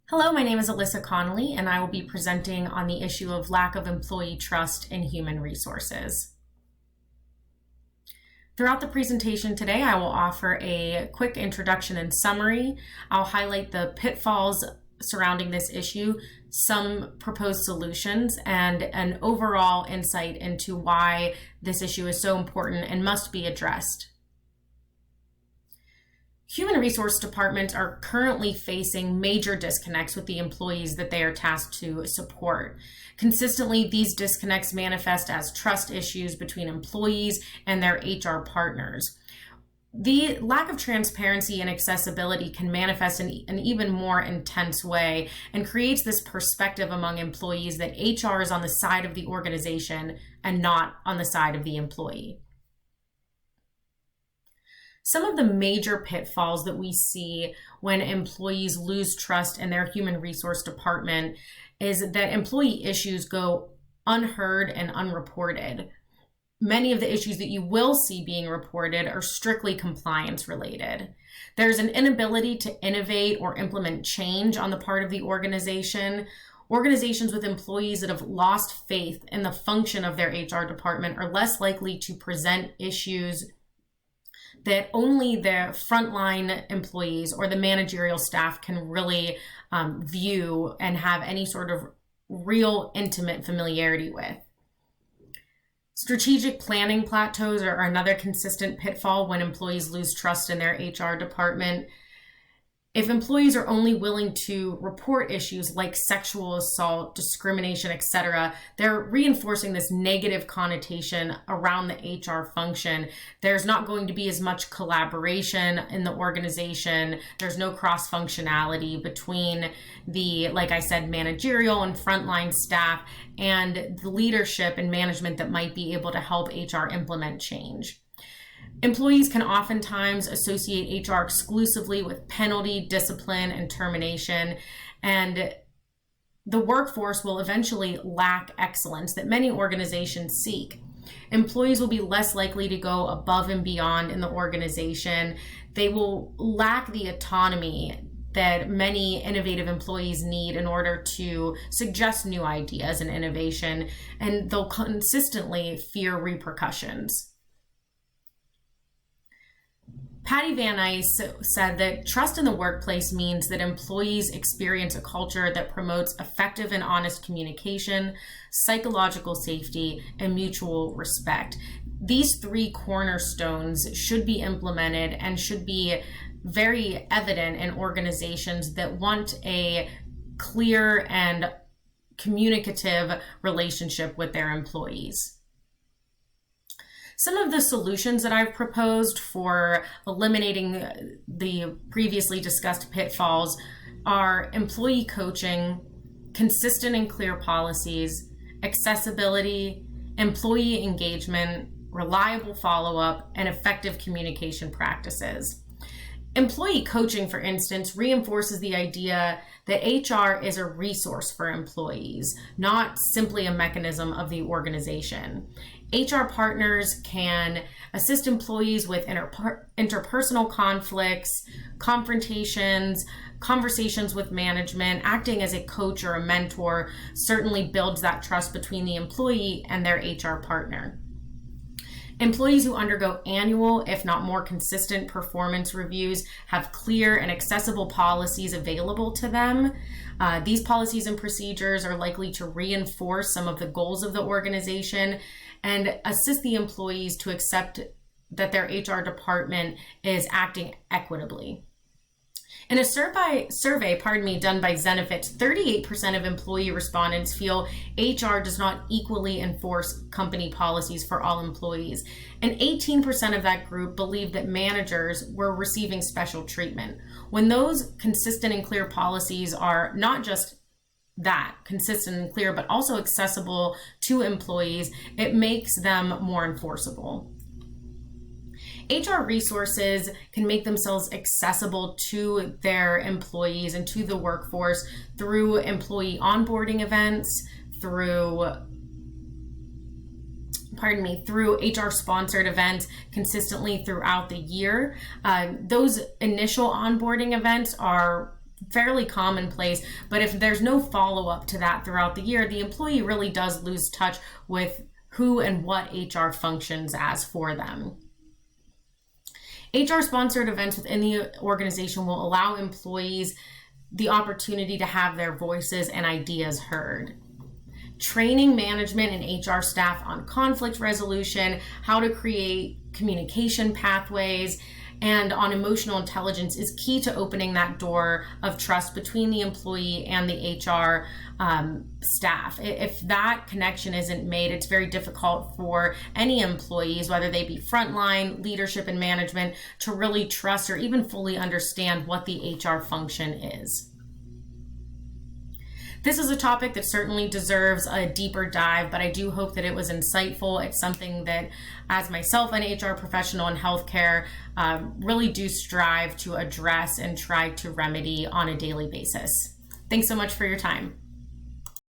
Hello, my name is Alyssa Connolly, and I will be presenting on the issue of lack of employee trust in human resources. Throughout the presentation today, I will offer a quick introduction and summary. I'll highlight the pitfalls surrounding this issue, some proposed solutions, and an overall insight into why this issue is so important and must be addressed. Human resource departments are currently facing major disconnects with the employees that they are tasked to support. Consistently, these disconnects manifest as trust issues between employees and their HR partners. The lack of transparency and accessibility can manifest in an even more intense way and creates this perspective among employees that HR is on the side of the organization and not on the side of the employee. Some of the major pitfalls that we see when employees lose trust in their human resource department is that employee issues go unheard and unreported. Many of the issues that you will see being reported are strictly compliance related. There's an inability to innovate or implement change on the part of the organization. Organizations with employees that have lost faith in the function of their HR department are less likely to present issues that only their frontline employees or the managerial staff can really view and have any sort of real intimate familiarity with. Strategic planning plateaus are another consistent pitfall when employees lose trust in their HR department. If employees are only willing to report issues like sexual assault, discrimination, etc., they're reinforcing this negative connotation around the HR function. There's not going to be as much collaboration in the organization. There's no cross-functionality between the, like I said, managerial and frontline staff and the leadership and management that might be able to help HR implement change. Employees can oftentimes associate HR exclusively with penalty, discipline, and termination, and the workforce will eventually lack excellence that many organizations seek. Employees will be less likely to go above and beyond in the organization. They will lack the autonomy that many innovative employees need in order to suggest new ideas and innovation, and they'll consistently fear repercussions. Patty Van Ice said that trust in the workplace means that employees experience a culture that promotes effective and honest communication, psychological safety, and mutual respect. These three cornerstones should be implemented and should be very evident in organizations that want a clear and communicative relationship with their employees. Some of the solutions that I've proposed for eliminating the previously discussed pitfalls are employee coaching, consistent and clear policies, accessibility, employee engagement, reliable follow-up, and effective communication practices. Employee coaching, for instance, reinforces the idea that HR is a resource for employees, not simply a mechanism of the organization. HR partners can assist employees with interpersonal conflicts, confrontations, conversations with management. Acting as a coach or a mentor certainly builds that trust between the employee and their HR partner. Employees who undergo annual, if not more consistent performance reviews have clear and accessible policies available to them. These policies and procedures are likely to reinforce some of the goals of the organization and assist the employees to accept that their HR department is acting equitably. In a survey done by Zenefits, 38% of employee respondents feel HR does not equally enforce company policies for all employees, and 18% of that group believe that managers were receiving special treatment. When those consistent and clear policies are not just that, consistent and clear, but also accessible to employees, it makes them more enforceable. HR resources can make themselves accessible to their employees and to the workforce through employee onboarding events, through HR-sponsored events consistently throughout the year. Those initial onboarding events are fairly commonplace, but if there's no follow-up to that throughout the year, the employee really does lose touch with who and what HR functions as for them. HR-sponsored events within the organization will allow employees the opportunity to have their voices and ideas heard. Training management and HR staff on conflict resolution, how to create communication pathways, and on emotional intelligence is key to opening that door of trust between the employee and the HR staff. If that connection isn't made, it's very difficult for any employees, whether they be frontline, leadership, and management, to really trust or even fully understand what the HR function is. This is a topic that certainly deserves a deeper dive, but I do hope that it was insightful. It's something that, as myself, an HR professional in healthcare, really do strive to address and try to remedy on a daily basis. Thanks so much for your time.